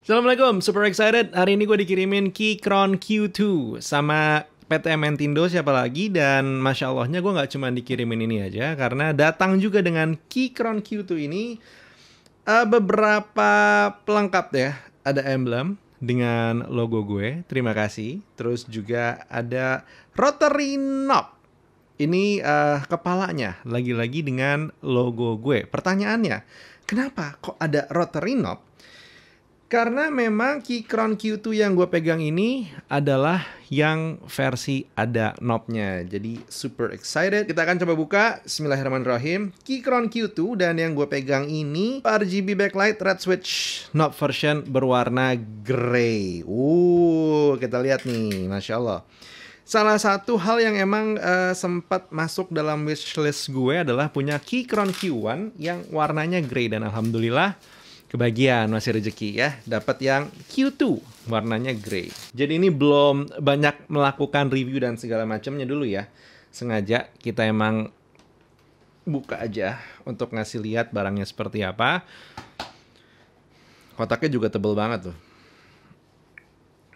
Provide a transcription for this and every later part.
Assalamualaikum, super excited. Hari ini gue dikirimin Keychron Q2 sama PT Mentindo siapa lagi. Dan Masya Allahnya gue gak cuma dikirimin ini aja, karena datang juga dengan Keychron Q2 ini beberapa pelengkap ya. Ada emblem dengan logo gue, terima kasih. Terus juga ada rotary knob. Ini kepalanya lagi-lagi dengan logo gue. Pertanyaannya, kenapa kok ada rotary knob? Karena memang Keychron Q2 yang gue pegang ini adalah yang versi ada knobnya. Jadi super excited. Kita akan coba buka. Bismillahirrahmanirrahim. Keychron Q2 dan yang gue pegang ini RGB backlight red switch knob version berwarna grey. Kita lihat nih, Masya Allah. Salah satu hal yang emang sempat masuk dalam wishlist gue adalah punya Keychron Q1 yang warnanya grey. Dan alhamdulillah kebagian, masih rezeki ya, dapat yang Q2 warnanya grey. Jadi ini belum banyak melakukan review dan segala macamnya dulu ya. Sengaja kita emang buka aja untuk ngasih lihat barangnya seperti apa. Kotaknya juga tebel banget tuh.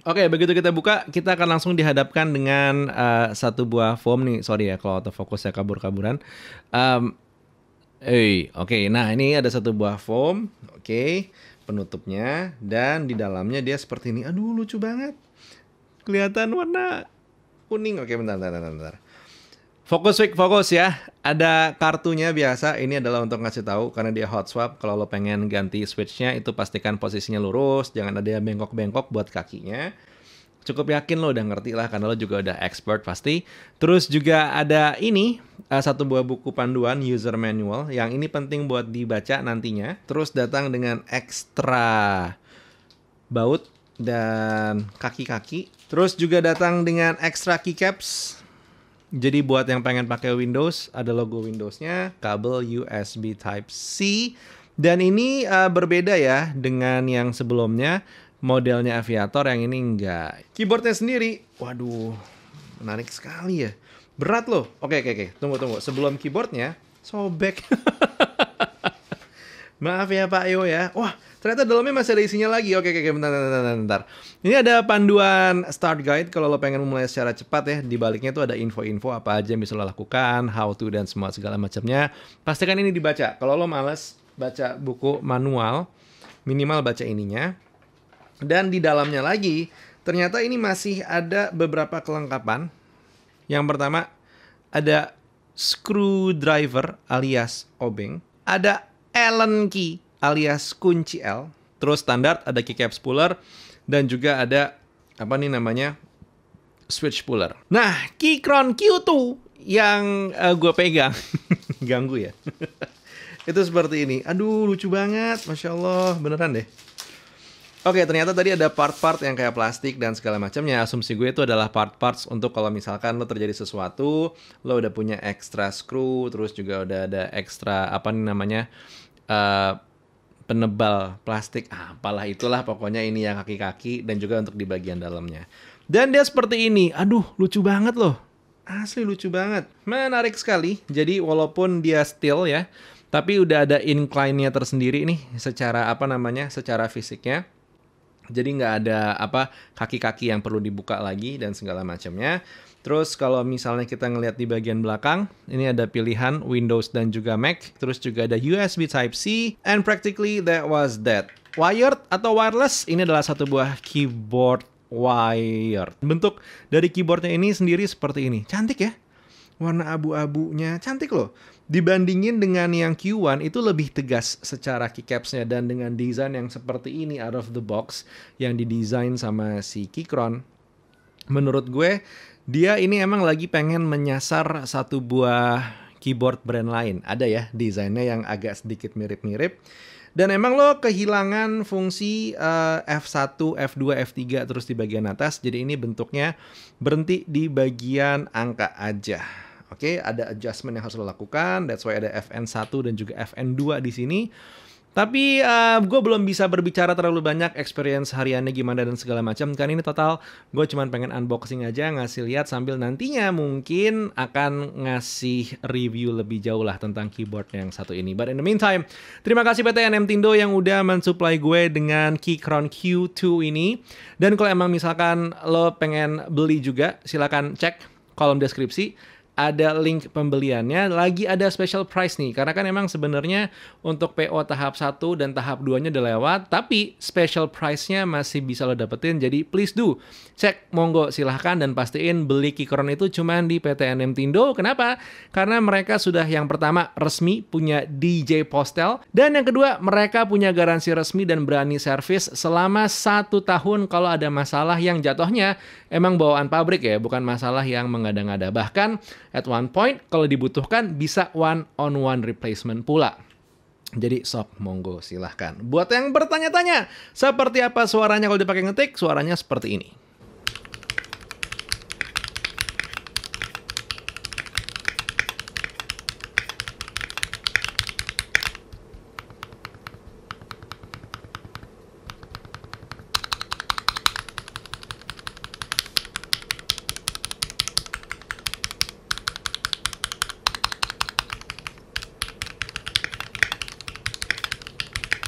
Oke, begitu kita buka, kita akan langsung dihadapkan dengan satu buah foam nih. Sorry ya kalau autofocusnya kabur-kaburan. Oke, nah ini ada satu buah foam, oke, penutupnya, dan di dalamnya dia seperti ini. Aduh, lucu banget, kelihatan warna kuning. Oke, bentar. Fokus ya. Ada kartunya biasa. Ini adalah untuk ngasih tahu karena dia hot swap. Kalau lo pengen ganti switchnya, itu pastikan posisinya lurus, jangan ada yang bengkok-bengkok buat kakinya. Cukup yakin lo udah ngerti lah, karena lo juga udah expert pasti. Terus juga ada ini, satu buah buku panduan user manual, yang ini penting buat dibaca nantinya. Terus datang dengan ekstra baut dan kaki-kaki. Terus juga datang dengan ekstra keycaps. Jadi buat yang pengen pakai Windows, ada logo Windowsnya, kabel USB Type-C. Dan ini berbeda ya dengan yang sebelumnya. Modelnya Aviator, yang ini enggak. Keyboardnya sendiri, waduh, menarik sekali ya. Berat loh. Oke. Tunggu. Sebelum keyboardnya, sobek. Maaf ya Pak Yo ya. Wah, ternyata dalamnya masih ada isinya lagi. Oke, bentar. Ini ada panduan start guide kalau lo pengen memulai secara cepat ya. Di baliknya tuh ada info-info apa aja yang bisa lo lakukan, how to, dan semua segala macamnya. Pastikan ini dibaca. Kalau lo males baca buku manual, minimal baca ininya. Dan di dalamnya lagi, ternyata ini masih ada beberapa kelengkapan. Yang pertama, ada screwdriver alias obeng. Ada Allen key alias kunci L. Terus standar ada keycap puller. Dan juga ada, switch puller. Nah, Keychron Q2 yang gue pegang. Ganggu ya. Itu seperti ini. Aduh, lucu banget. Masya Allah, beneran deh. Oke, ternyata tadi ada part-part yang kayak plastik dan segala macamnya. Asumsi gue itu adalah part-parts untuk kalau misalkan lo terjadi sesuatu, lo udah punya extra screw, terus juga udah ada extra penebal plastik, apalah itulah pokoknya ini yang kaki-kaki dan juga untuk di bagian dalamnya. Dan dia seperti ini. Aduh, lucu banget loh. Asli lucu banget. Menarik sekali. Jadi walaupun dia steel ya, tapi udah ada incline-nya tersendiri nih secara secara fisiknya. Jadi nggak ada kaki-kaki yang perlu dibuka lagi dan segala macamnya. Terus kalau misalnya kita ngelihat di bagian belakang, ini ada pilihan Windows dan juga Mac. Terus juga ada USB Type-C. And practically that was that. Wired atau wireless, ini adalah satu buah keyboard wired. Bentuk dari keyboardnya ini sendiri seperti ini. Cantik ya? Warna abu-abunya cantik loh. Dibandingin dengan yang Q1 itu lebih tegas secara keycapsnya, dan dengan desain yang seperti ini out of the box yang didesain sama si Keychron, menurut gue dia ini emang lagi pengen menyasar satu buah keyboard brand lain. Ada ya desainnya yang agak sedikit mirip-mirip. Dan emang lo kehilangan fungsi F1, F2, F3 terus di bagian atas. Jadi ini bentuknya berhenti di bagian angka aja. Oke, ada adjustment yang harus lo lakukan. That's why ada FN1 dan juga FN2 di sini. Tapi gue belum bisa berbicara terlalu banyak experience hariannya gimana dan segala macam. Karena ini total gue cuman pengen unboxing aja, ngasih lihat sambil nantinya mungkin akan ngasih review lebih jauh lah tentang keyboard yang satu ini. But in the meantime, terima kasih PT Nintendo yang udah mensupply gue dengan Keychron Q2 ini. Dan kalau emang misalkan lo pengen beli juga, silakan cek kolom deskripsi. Ada link pembeliannya, lagi ada special price nih. Karena kan emang sebenarnya untuk PO tahap 1 dan tahap 2-nya udah lewat, tapi special price-nya masih bisa lo dapetin. Jadi please do, cek, monggo silahkan dan pastiin beli Keychron itu cuma di PT Nintendo. Kenapa? Karena mereka sudah yang pertama resmi punya DJ Postel, dan yang kedua mereka punya garansi resmi dan berani servis selama 1 tahun kalau ada masalah yang jatuhnya emang bawaan pabrik ya, bukan masalah yang mengada-ngada. Bahkan at one point, kalau dibutuhkan, bisa one-on-one replacement pula. Jadi, sob, monggo silahkan. Buat yang bertanya-tanya, seperti apa suaranya kalau dipakai ngetik? Suaranya seperti ini.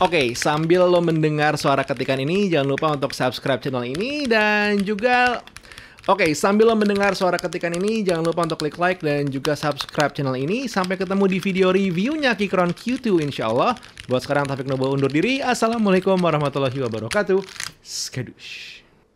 Oke, sambil lo mendengar suara ketikan ini, jangan lupa untuk subscribe channel ini dan juga... Oke, sambil lo mendengar suara ketikan ini, jangan lupa untuk klik like dan juga subscribe channel ini. Sampai ketemu di video reviewnya Keychron Q2 insyaallah. Buat sekarang Taufik Nobo undur diri. Assalamualaikum warahmatullahi wabarakatuh. Skadush.